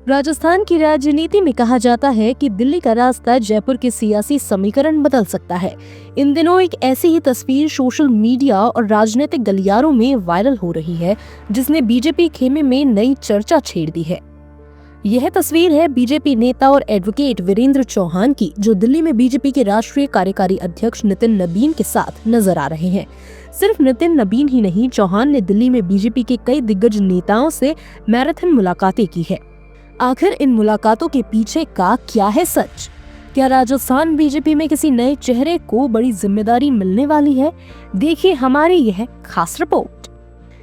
राजस्थान की राजनीति में कहा जाता है कि दिल्ली का रास्ता जयपुर के सियासी समीकरण बदल सकता है। इन दिनों एक ऐसी ही तस्वीर सोशल मीडिया और राजनीतिक गलियारों में वायरल हो रही है, जिसने बीजेपी खेमे में नई चर्चा छेड़ दी है। यह तस्वीर है बीजेपी नेता और एडवोकेट वीरेंद्र चौहान की, जो दिल्ली में बीजेपी के राष्ट्रीय कार्यकारी अध्यक्ष नितिन नबीन के साथ नजर आ रहे हैं। सिर्फ नितिन नबीन ही नहीं, चौहान ने दिल्ली में बीजेपी के कई दिग्गज नेताओं से मैराथन मुलाकातें की है। आखिर इन मुलाकातों के पीछे का क्या है सच? क्या राजस्थान बीजेपी में किसी नए चेहरे को बड़ी जिम्मेदारी मिलने वाली है? देखिए हमारी यह खास रिपोर्ट।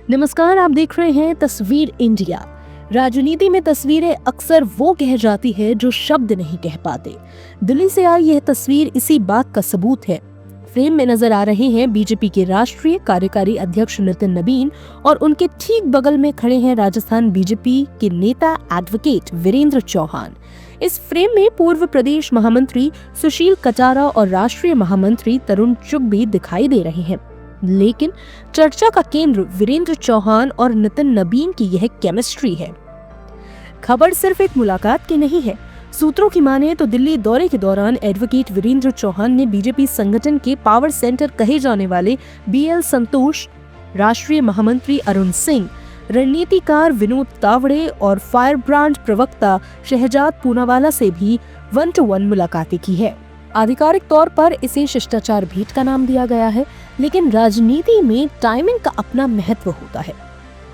नमस्कार, आप देख रहे हैं तस्वीर इंडिया। राजनीति में तस्वीरें अक्सर वो कह जाती है जो शब्द नहीं कह पाते। दिल्ली से आई यह तस्वीर इसी बात का सबूत है। फ्रेम में नजर आ रहे हैं बीजेपी के राष्ट्रीय कार्यकारी अध्यक्ष नितिन नबीन और उनके ठीक बगल में खड़े हैं राजस्थान बीजेपी के नेता एडवोकेट वीरेंद्र चौहान। इस फ्रेम में पूर्व प्रदेश महामंत्री सुशील कटारा और राष्ट्रीय महामंत्री तरुण चुग भी दिखाई दे रहे हैं। लेकिन चर्चा का केंद्र वीरेंद्र चौहान और नितिन नबीन की यह केमिस्ट्री है। खबर सिर्फ एक मुलाकात की नहीं है। सूत्रों की माने तो दिल्ली दौरे के दौरान एडवोकेट वीरेंद्र चौहान ने बीजेपी संगठन के पावर सेंटर कहे जाने वाले BL संतोष, राष्ट्रीय महामंत्री अरुण सिंह, रणनीतिकार विनोद तावड़े और फायर ब्रांड प्रवक्ता शहजाद पूनावाला से भी 1-to-1 मुलाकातें की है। आधिकारिक तौर पर इसे शिष्टाचार भेंट का नाम दिया गया है, लेकिन राजनीति में टाइमिंग का अपना महत्व होता है।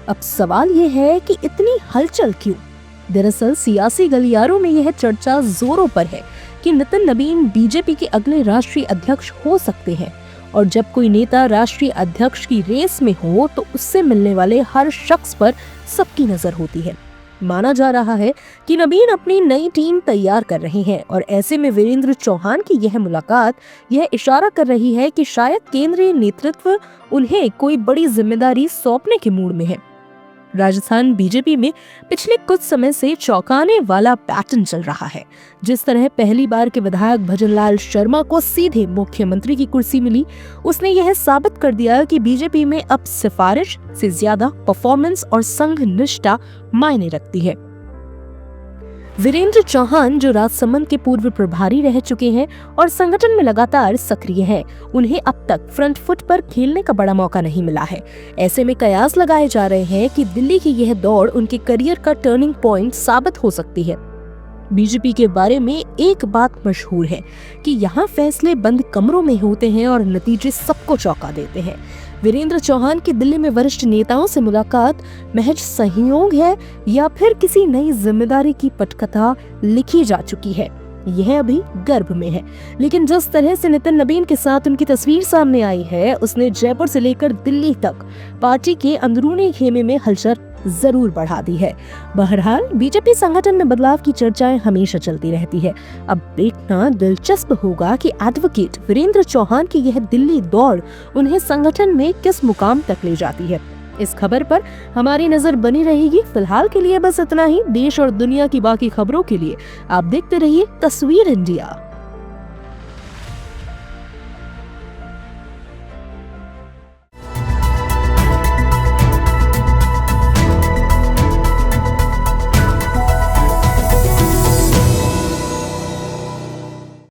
अब सवाल ये है कि इतनी हलचल क्यों? दरअसल सियासी गलियारों में यह चर्चा जोरों पर है कि नितिन नबीन बीजेपी के अगले राष्ट्रीय अध्यक्ष हो सकते हैं, और जब कोई नेता राष्ट्रीय अध्यक्ष की रेस में हो तो उससे मिलने वाले हर शख्स पर सबकी नजर होती है। माना जा रहा है कि नबीन अपनी नई टीम तैयार कर रहे हैं, और ऐसे में वीरेंद्र चौहान की यह मुलाकात यह इशारा कर रही है कि शायद केंद्रीय नेतृत्व उन्हें कोई बड़ी जिम्मेदारी सौंपने के मूड में है। राजस्थान बीजेपी में पिछले कुछ समय से चौंकाने वाला पैटर्न चल रहा है। जिस तरह पहली बार के विधायक भजनलाल शर्मा को सीधे मुख्यमंत्री की कुर्सी मिली, उसने यह साबित कर दिया कि बीजेपी में अब सिफारिश से ज्यादा परफॉर्मेंस और संघ निष्ठा मायने रखती है। वीरेंद्र चौहान, जो राजसमंद के पूर्व प्रभारी रह चुके हैं और संगठन में लगातार सक्रिय हैं, उन्हें अब तक फ्रंट फुट पर खेलने का बड़ा मौका नहीं मिला है। ऐसे में कयास लगाए जा रहे हैं कि दिल्ली की यह दौड़ उनके करियर का टर्निंग पॉइंट साबित हो सकती है। बीजेपी के बारे में एक बात मशहूर है कि यहाँ फैसले बंद कमरों में होते हैं और नतीजे सबको चौंका देते हैं। वीरेंद्र चौहान की दिल्ली में वरिष्ठ नेताओं से मुलाकात महज संयोग है या फिर किसी नई जिम्मेदारी की पटकथा लिखी जा चुकी है, यह अभी गर्भ में है। लेकिन जिस तरह से नितिन नबीन के साथ उनकी तस्वीर सामने आई है, उसने जयपुर से लेकर दिल्ली तक पार्टी के अंदरूनी खेमे में हलचल जरूर बढ़ा दी है। बहरहाल बीजेपी संगठन में बदलाव की चर्चाएं हमेशा चलती रहती है। अब देखना दिलचस्प होगा कि एडवोकेट वीरेंद्र चौहान की यह दिल्ली दौड़ उन्हें संगठन में किस मुकाम तक ले जाती है। इस खबर पर हमारी नजर बनी रहेगी। फिलहाल के लिए बस इतना ही। देश और दुनिया की बाकी खबरों के लिए आप देखते रहिए तस्वीर इंडिया।